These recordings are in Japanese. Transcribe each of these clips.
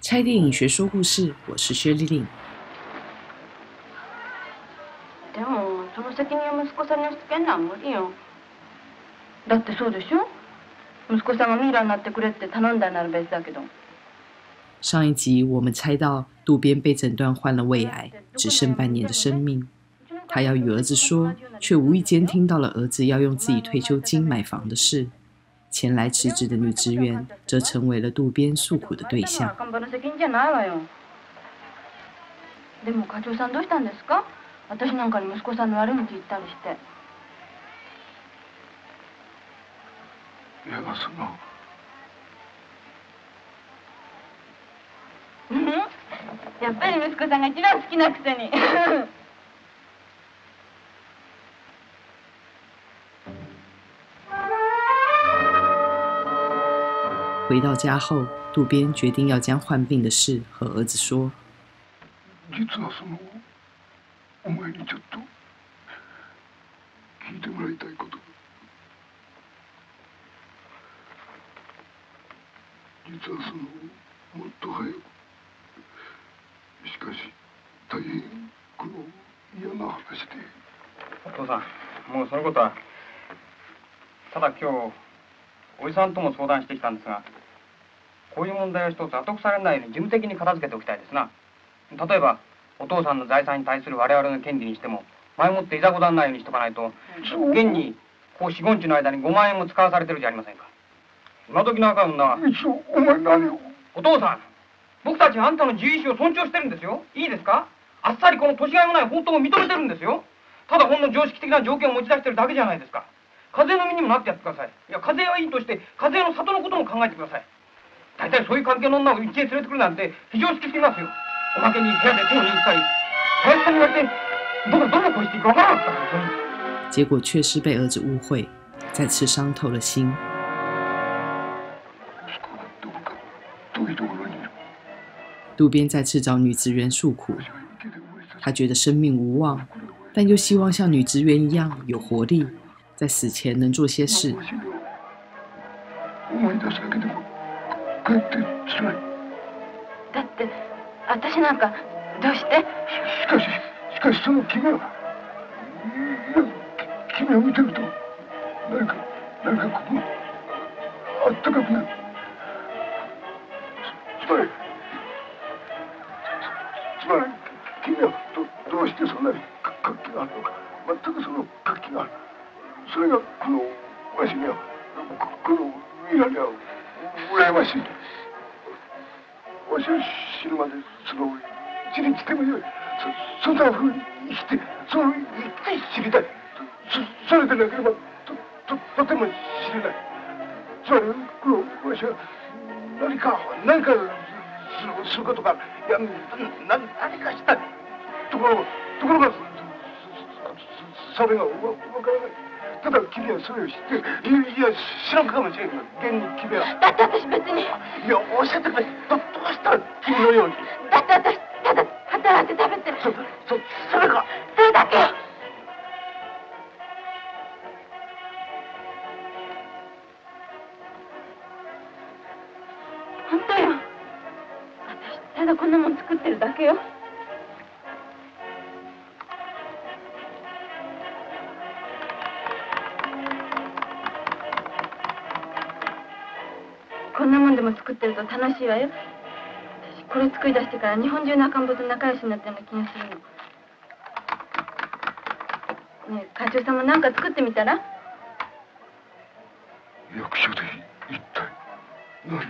拆电影学说故事，我是薛丽丽。でもその責任を息子さんに押し付けるのは無理よ。だってそうでしょ。息子さんがミイラになってくれって頼んだなら別だけど。上一集我们猜到渡边被诊断患了胃癌，只剩半年的生命。他要与儿子说，却无意间听到了儿子要用自己退休金买房的事。前来辞职的女职员则成为了渡边诉苦的对象。でも課長さんどうしたんですか？私なんかに息子さんの悪口言ったりして。いやその。やっぱり息子さんが一番好きなくせに。回到家后，渡边决定要将患病的事和儿子说。実はそのお前にちょっと聞いてもらいたいことが。実はそのもっと早く。しかし大変この嫌な話で。お父さん、もうそういうことは。ただ今日おじさんとも相談してきたんですが、こういう問題を一つ後腐れないように事務的に片付けておきたいですな。例えばお父さんの財産に対する我々の権利にしても前もっていざこざにないようにしとかないと、現にこう4、5日の間に5万円も使わされてるじゃありませんか。今時の若い女は。お前何を。お父さん、僕たちはあんたの自由意志を尊重してるんですよ。いいですか。あっさりこの年がいもない本当を認めてるんですよ。ただほんの常識的な条件を持ち出してるだけじゃないですか。風の身にもなってやってください。いや、風はいいとして風の里のことも考えてください。大体そういう関係の女を家へ連れてくるなんて非常識すぎますよ。おまけに部屋で手を握ったり、林さんに言われて僕はどんな声していいかわからなかった。结果却是被儿子误会，再次伤透了心。渡边再次找女职员诉苦，他觉得生命无望，但又希望像女职员一样有活力，在死前能做些事。だって私なんかどうして？しかしその君は、君を見てると何かここあったかくなる。つまり君はどうしてそんなに活気があるのか。全くその活気がある。それがこのわしにはこのミイラには羨ましい。わしは死ぬまでその一日でもよい。そんなふうに生きてその生きて知りたい。それでなければとても知れない。つまりこのわしは何かすることが、いや何かしたい。ところがそれがわからない。ただ君はそれを知って、いや知らんかもしれんが、現に君は。だって私別に。いやおっしゃってくれ。どうしたら君のように。だって私ただ働いて食べてる。それか。それだけよ。本当よ。私ただこんなもん作ってるだけよ。こんなもんでも作ってると楽しいわよ。私これ作り出してから日本中の赤ん坊と仲良しになったような気がするの。ねえ課長さんも何か作ってみたら。役所で一体何を。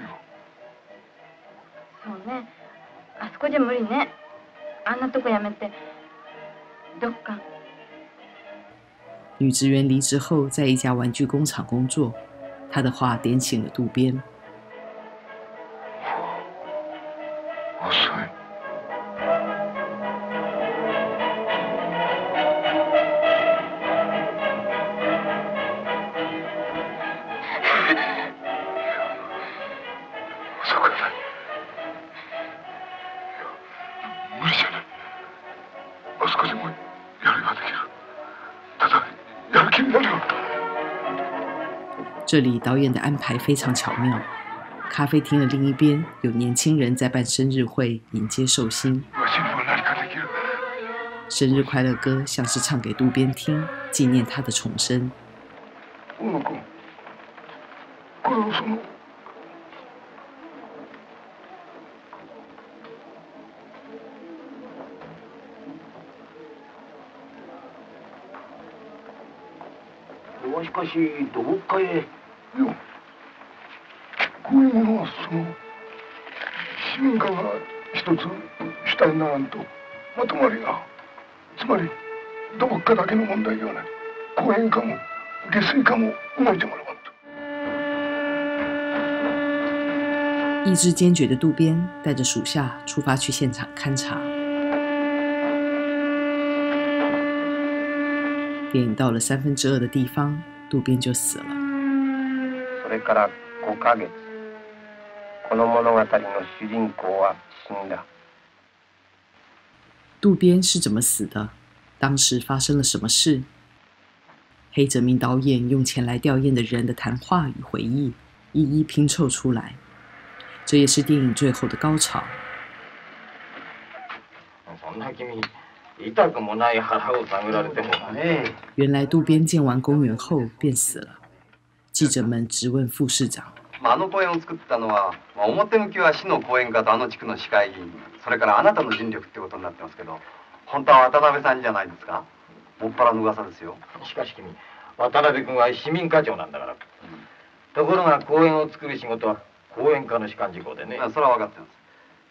そうね、あそこじゃ無理ね。あんなとこやめてどっか。女职员离职后，在一家玩具工厂工作。她的话点醒了渡边。無理じゃない。あそこでもやればできる。ただやる気になるよ。这里导演的安排非常巧妙，咖啡厅的另一边，有年轻人在办生日会，迎接寿星。生日快乐歌像是唱给渡边听，纪念他的重生。しかしどこかへ。こういうものは市民化が一つしたいならんとまとまりが、つまりどこかだけの問題ではない。公園化も下水化も動いてもらわんと。意志坚决的渡边带着属下出发去现场勘察。电影到了2/3的地方，渡边就死了。それから5ヶ月、この物語の主人公は死んだ。渡边是怎么死的？当时发生了什么事？黑泽明导演用前来吊唁的人的谈话与回忆，一一拼凑出来。这也是电影最后的高潮。原来渡边建完公园后便死了。记者们质問副市長。あの公園を作ったのは、表向きは市の公園課とあの地区の市会議員、それからあなたの尽力ってことになってますけど、本当は渡辺さんじゃないですか。もっぱらの噂ですよ。しかし君、渡辺君は市民課長なんだから。ところが公園を作る仕事は公園課の主管事項でね。それは分かってま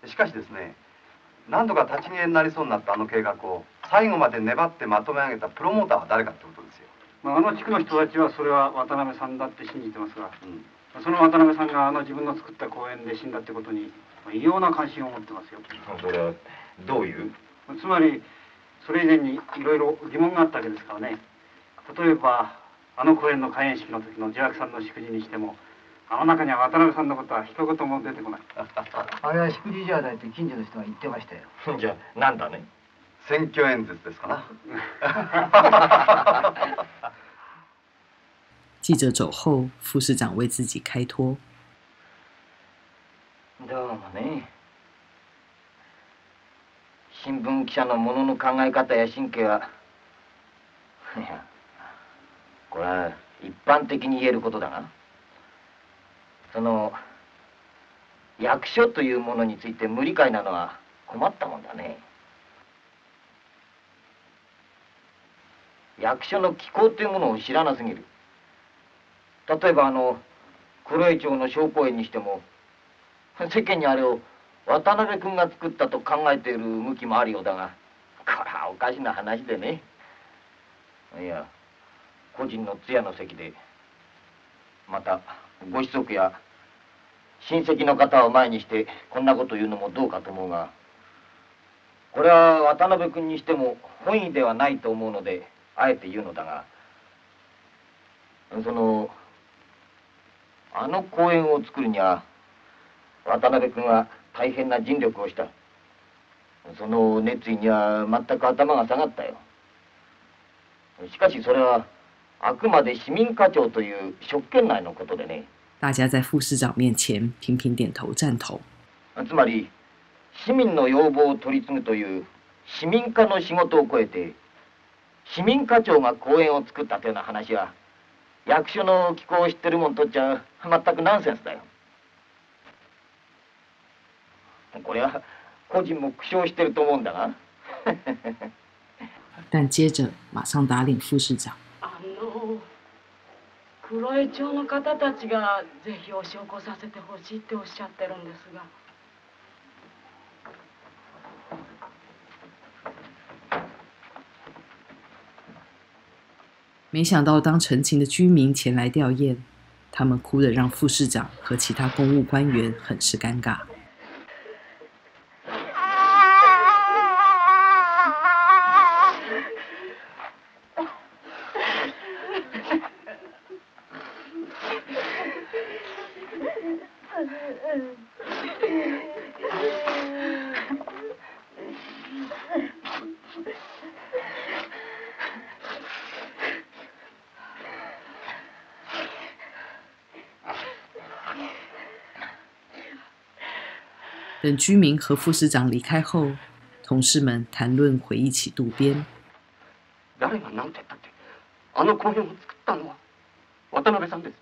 す。しかしですね、何度か立ち消えになりそうになったあの計画を最後まで粘ってまとめ上げたプロモーターは誰かってことですよ。あの地区の人たちはそれは渡辺さんだって信じてますが、その渡辺さんが自分の作った公園で死んだってことに異様な関心を持ってますよ。それはどういう？つまりそれ以前にいろいろ疑問があったわけですからね。例えばあの公園の開園式の時のジャークさんの祝辞にしても、あの中には渡辺さんのことは一言も出てこない。あれは祝辞じゃないって近所の人が言ってましたよ。じゃあなんだね。選挙演説ですかな。记者走后，副市长为自己开脱。どうもね。新聞記者のものの考え方や神経は、いや、これは一般的に言えることだが、その役所というものについて無理解なのは困ったもんだね。役所の機構というものを知らなすぎる。例えば黒江町の小公園にしても、世間にあれを渡辺君が作ったと考えている向きもあるようだが、これはおかしな話でね。いや、個人の通夜の席で、またご子息や親戚の方を前にしてこんなこと言うのもどうかと思うが、これは渡辺君にしても本意ではないと思うのであえて言うのだが、あの公園を作るには渡辺君は大変な尽力をした。その熱意には全く頭が下がったよ。しかしそれはあくまで市民課長という職権内のことでね。大家在副市長面前頻々点頭贊同。つまり市民の要望を取り継ぐという市民課の仕事を超えて、市民課長が公園を作ったというような話は、役所の機構を知ってるもんとっちゃ全くナンセンスだよ。これは個人も苦笑してると思うんだが。但接着马上打脸副市長。黒江町の方たちがぜひお仕起こさせてほしいっておっしゃってるんですが。没想到，当陈情的居民前来吊唁，他们哭得让副市长和其他公务官员很是尴尬。等居民和副市长离开后，同事们谈论回忆起渡边。誰が何て言ったってあの公園を作ったのは渡辺さんです。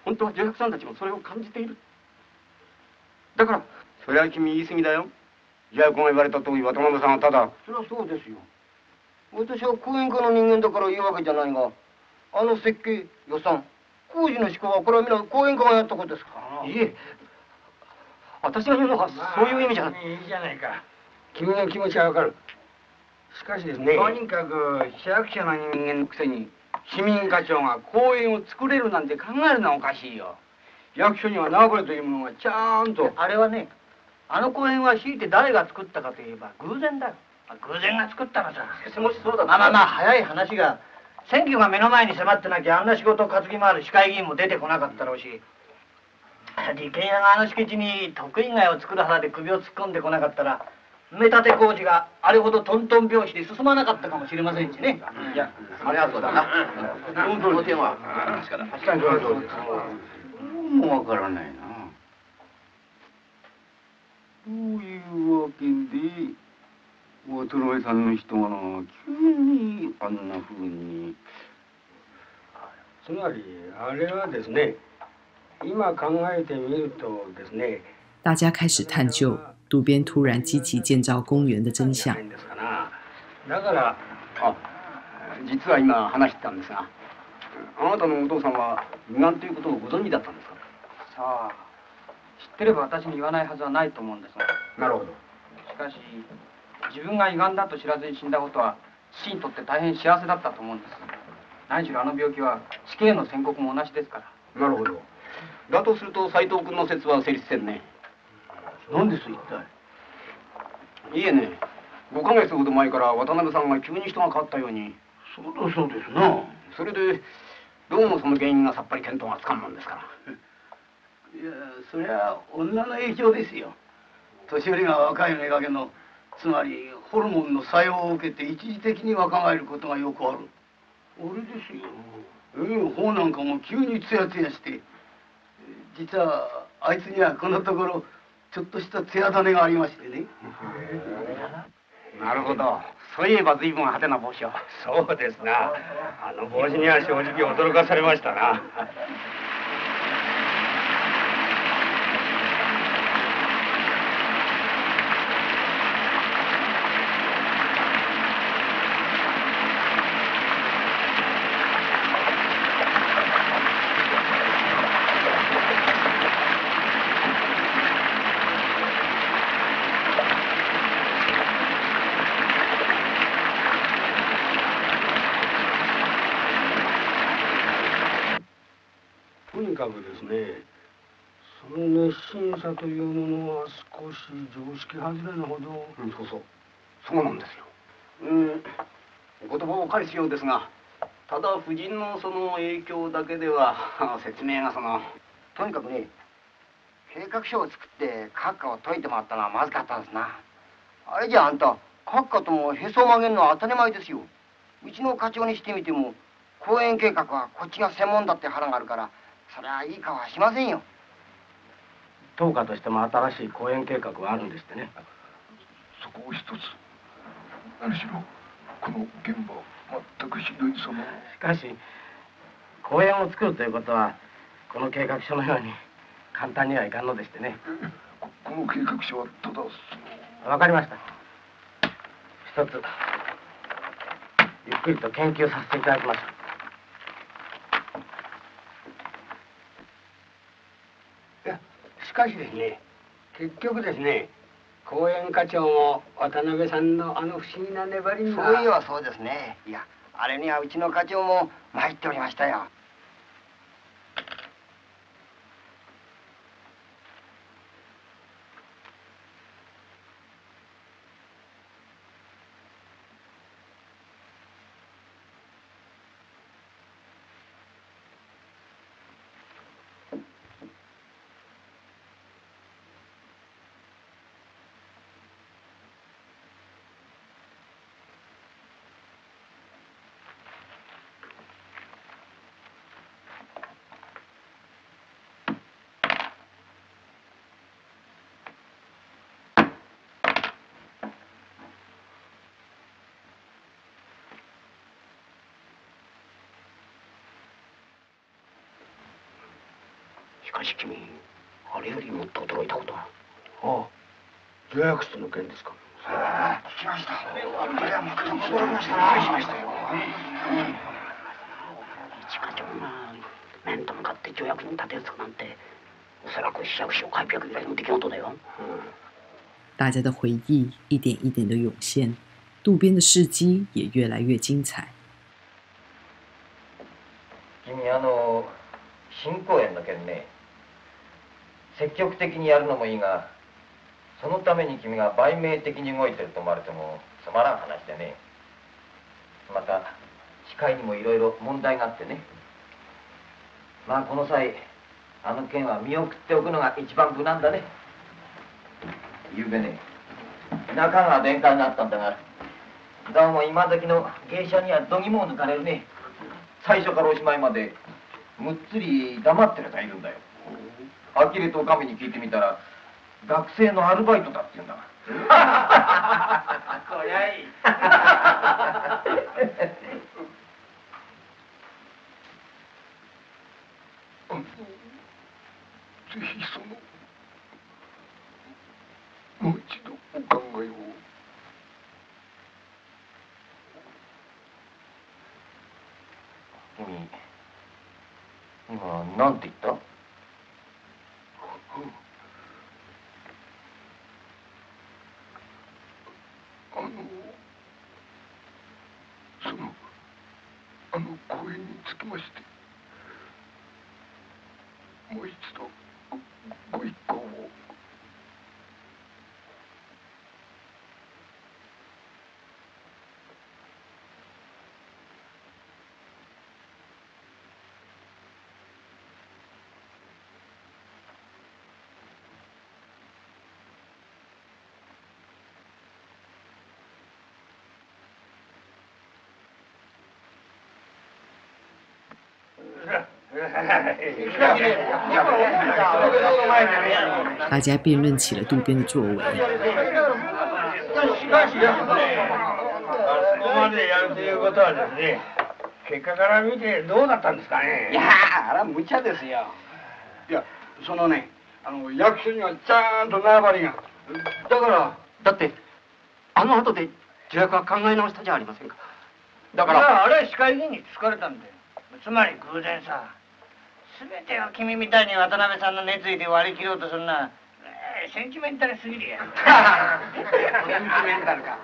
本当は助役さんたちもそれを感じている。だからそれは君言い過ぎだよ。助役が言われた通り渡辺さんはただ。そりゃそうですよ。私は講演家の人間だから言うわけじゃないが、あの設計予算工事の施行はこれは皆講演家がやったことですから。いえ、私が言うのはそういう意味じゃ。いいじゃないか。君の気持ちはわかる。しかしですね、とにかく市役所の人間のくせに市民課長が公園を作れるなんて考えるのはおかしいよ。役所には縄張りというものがちゃんと。あれはね、あの公園は強いて誰が作ったかといえば偶然だよ。偶然が作ったのさ。もしそうだと。まあ早い話が、選挙が目の前に迫ってなきゃあんな仕事を担ぎ回る市会議員も出てこなかったろうし、利権屋があの敷地に得意街を作る腹で首を突っ込んでこなかったら、埋め立て工事があれほどトントン拍子で進まなかったかもしれませんしね。いや、それはそうだな。この点は確かにその通りです。どうもわからないな。どういうわけで渡辺さんの人が急にあんなふうに。つまりあれはですね、今考えてみるとですね。大家开始探究渡边突然积极建造公園的真相。だから実は今話してたんですが、あなたのお父さんは胃がんということをご存知だったんですか？さあ、知ってれば私に言わないはずはないと思うんですが。なるほど。しかし自分が胃がんだと知らずに死んだことは父にとって大変幸せだったと思うんです。何しろあの病気は死刑の宣告も同じですから。なるほど。だとすると斎藤君の説は成立せんね。何です一体。いえね、5ヶ月ほど前から渡辺さんが急に人が変わったように。そうですな。それでどうもその原因がさっぱり見当がつかんもんですから。いや、そりゃ女の影響ですよ。年寄りが若い目がけの、つまりホルモンの作用を受けて一時的に若返ることがよくある。俺ですよ。頬なんかも急にツヤツヤして、実はあいつにはこのところちょっとしたツヤ種がありましてね。なるほど。そういえば随分派手な帽子を。そうですな。あの帽子には正直驚かされましたな。とにかくですね、その熱心さというものは少し常識外れなほど。そうなんですよ。お言葉をお借りしようですが、ただ夫人のその影響だけでは説明がとにかくね、計画書を作って閣下を解いてもらったのはまずかったですな。あれじゃあんた閣下ともへそを曲げるのは当たり前ですよ。うちの課長にしてみても公園計画はこっちが専門だって腹があるから、そりゃいい顔はしませんよ。当家としても新しい公園計画があるんですってね。そこを一つ、何しろこの現場は全くひどいしかし公園を作るということはこの計画書のように簡単にはいかんのでしてね。この計画書はただわかりました。一つゆっくりと研究させていただきます。しかしですね、結局ですね、公園課長も渡辺さんのあの不思議な粘りには。そういえばそうですね。いや、あれにはうちの課長も参っておりましたよ。しかし君、あれよりもっと驚いたことは。ああ、助役室の件ですか。ああ、聞きました。あれはまた驚きましたな。しましたよ。一課長が面と向かって助役に立てつくなんて、おそらく市役所開闢以来の出来事だよ。大家的回忆一点一点的涌现，渡边的事迹也越来越精彩。君新公園の件ね、積極的にやるのもいいが、そのために君が売名的に動いてると思われてもつまらん話でね。また司会にもいろいろ問題があってね。まあこの際あの件は見送っておくのが一番無難だね。ゆうべね、仲川弁解があったんだが、どうも今時の芸者には度肝を抜かれるね。最初からおしまいまでむっつり黙ってるやつがいるんだよ。呆れとおかみに聞いてみたら、学生のアルバイトだって言うんだが。こりゃいい。ぜひもう一度お考えを。君、今なんて言った？公演につきまして、もう一度ご一行を。大家辩论起了渡边的作为。しかしですね、あそこまでやるということはですね、結果から見てどうだったんですかね。いやあれは無茶ですよ。いや、そのね、役所にはちゃんと縄張りが。だから。だって後で助役は考え直したじゃありませんか。だから。いや、あれは市会議員に疲れたんだよ。つまり偶然さ。全てを君みたいに渡辺さんの熱意で割り切ろうとするのは、センチメンタルすぎるや。センチメンタルか。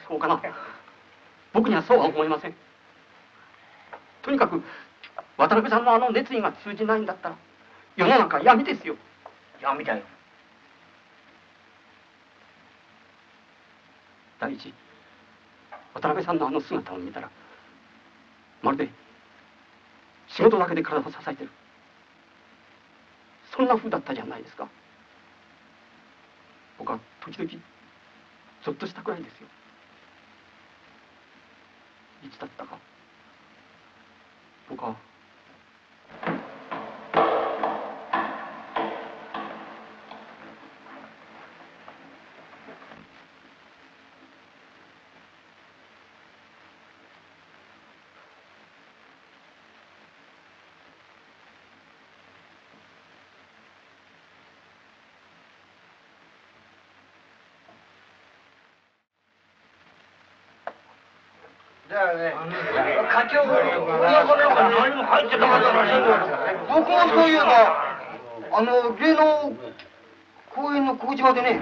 そうかな。僕にはそうは思いません。とにかく渡辺さんの熱意が通じないんだったら世の中闇ですよ。闇だよ。第一、渡辺さんの姿を見たらまるで仕事だけで体を支えてる、そんな風だったじゃないですか。僕は時々ゾッとしたくらいですよ。いつだったか僕はじゃあね、課長がね、この中に何も入ってなかったらしいんだよ。僕もそういえば、例の公園の工事場でね。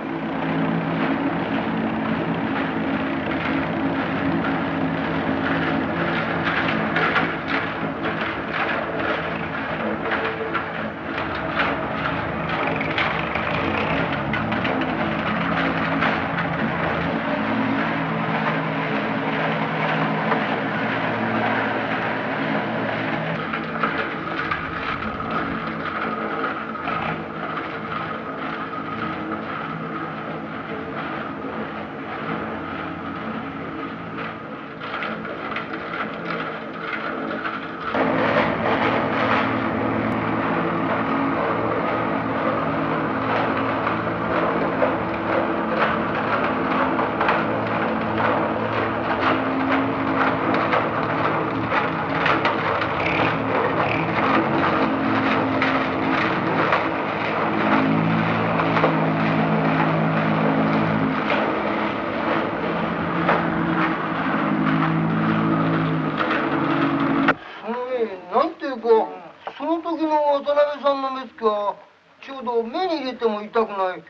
ど目に入れても痛くない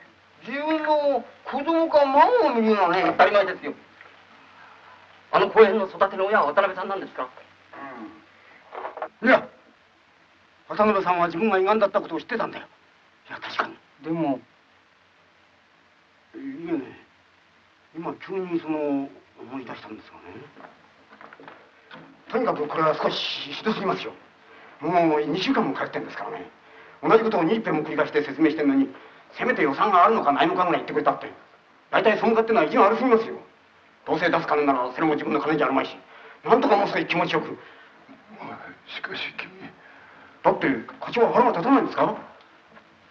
自分の子供か孫を見るようなね。当たり前ですよ。あの公園の育ての親は渡辺さんなんですか？いや、渡辺さんは自分が胃がんだったことを知ってたんだよ。いや、確かに。でも、いえね、今急に思い出したんですがね。とにかくこれは少しひどすぎますよ。もう2週間も通ってんですからね。同じことを2遍も繰り返して説明してるのに、せめて予算があるのかないのかぐらい言ってくれたって。大体総務課ってのは意地が悪すぎますよ。どうせ出す金ならそれも自分の金じゃあるまいし、なんとかもう少し気持ちよく。しかし君。だって課長は腹が立たないんですか？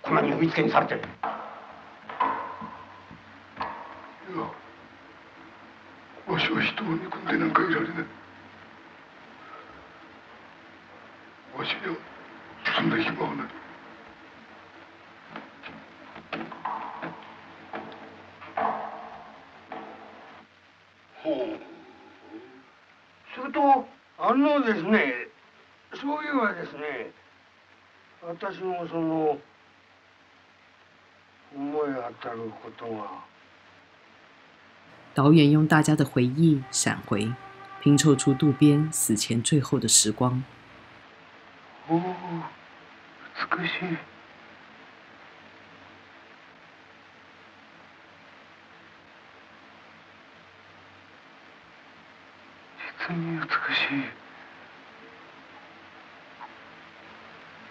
こんなに呼びつけにされて。いや、わしは人を憎んでなんかいられない。わしにはそんな暇はない。するとですね、そういえばですね、私も思い当たることが。导演用大家的回忆闪回，拼凑出渡边死前最后的时光。おお、美しい。実に美しい。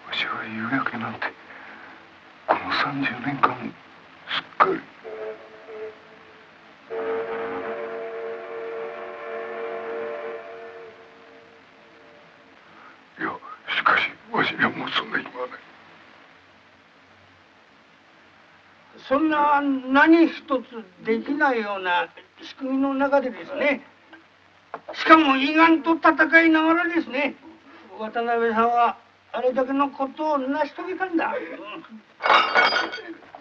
わしは夕焼けなんてこの30年間すっかり。いや、しかしわしにはもうそんな暇はない。そんな何一つできないような仕組みの中でですね、しかも胃がんと戦いながらですね、渡辺さんはあれだけのことを成し遂げたんだ。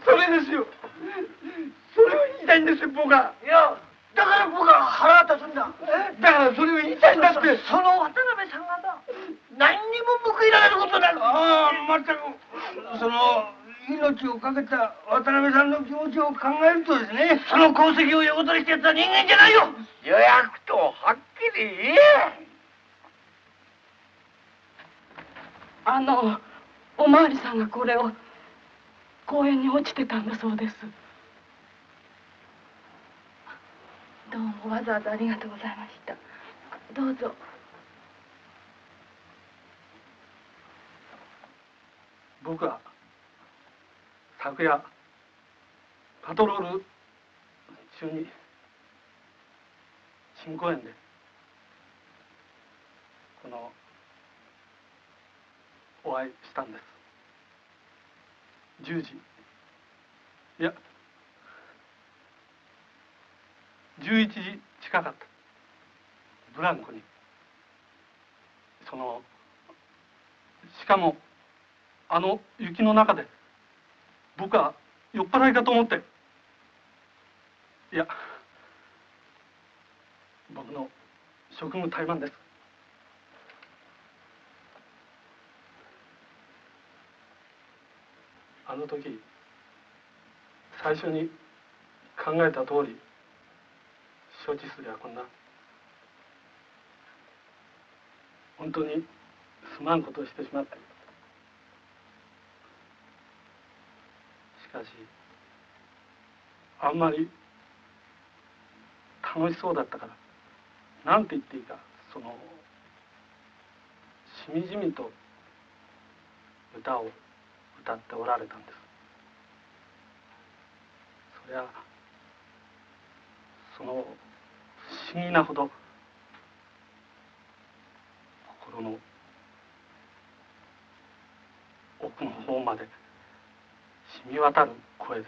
それですよ。それを言いたいんですよ、僕は。いや、だから僕は腹が立つんだ。だからそれを言いたいんだって。その渡辺さんがだ、何にも報いられることだ。ああ、まったく命を懸けた渡辺さんの気持ちを考えるとですね、その功績を横取りしてやった人間じゃないよ。予約とはっきり言え。おまわりさんがこれを公園に落ちてたんだそうです。どうもわざわざありがとうございました。どうぞ。僕は昨夜パトロール中に新公園でお会いしたんです。10時、いや11時近かった。ブランコにしかも雪の中で僕は酔っ払いかと思って、いや僕の職務怠慢です。あの時最初に考えた通り処置すりゃこんな本当にすまんことをしてしまった。しかしあんまり楽しそうだったからなんて言っていいか、しみじみと歌を歌っておられたんです。そりゃ不思議なほど心の奥の方まで染み渡る声で。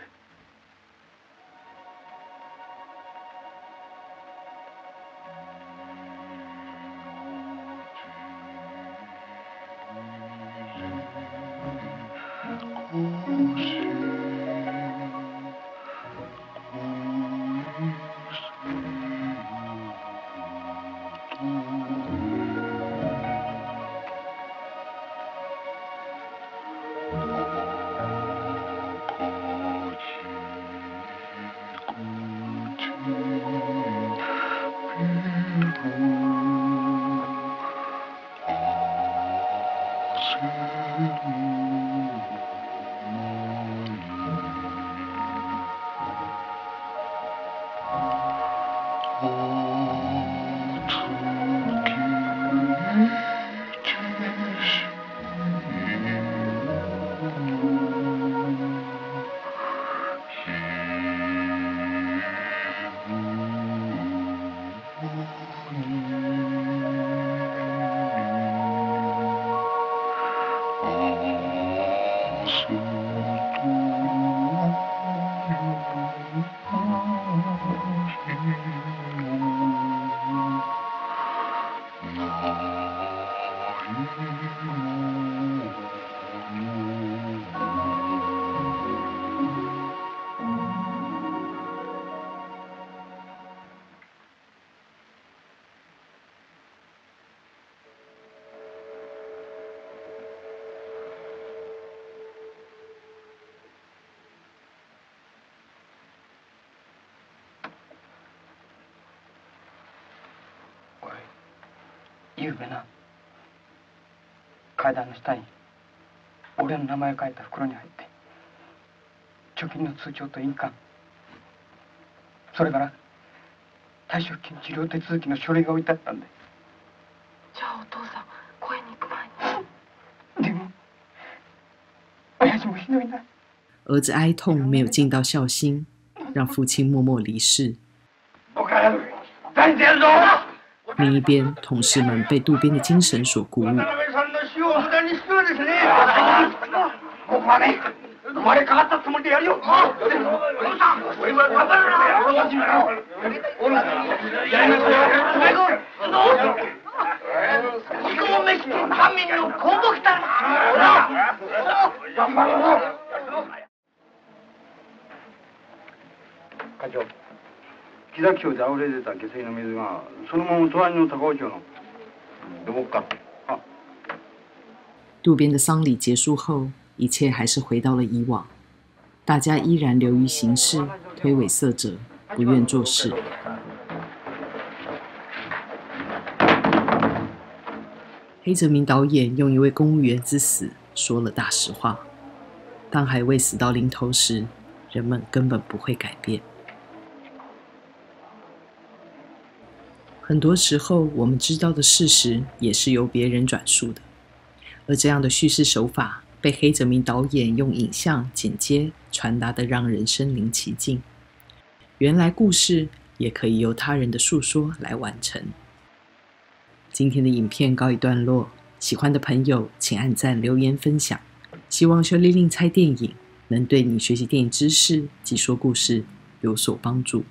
ゆうべな、階段の下に俺の名前を書いた袋に入って貯金の通帳と印鑑、それから退職金治療手続きの書類が置いてあったんで。じゃあお父さん公園に行く前に。でも親父もひどいな。儿子哀痛没有尽到孝心，让父亲默默离世。另一边，同事们被渡边的精神所鼓舞。僕はね、生まれ変わったつもりでやるよ。課長、木崎町で溢れ出た下水の水がそのまま隣の高尾町のどこか。渡边的丧礼结束后，一切还是回到了以往，大家依然流于形式，推诿塞责，不愿做事。黑泽明导演用一位公务员之死说了大实话：当还未死到临头时，人们根本不会改变。很多时候，我们知道的事实也是由别人转述的，而这样的叙事手法被黑泽明导演用影像剪接传达得让人身临其境。原来故事也可以由他人的述说来完成。今天的影片告一段落，喜欢的朋友请按赞、留言、分享。希望修丽令猜电影能对你学习电影知识及说故事有所帮助。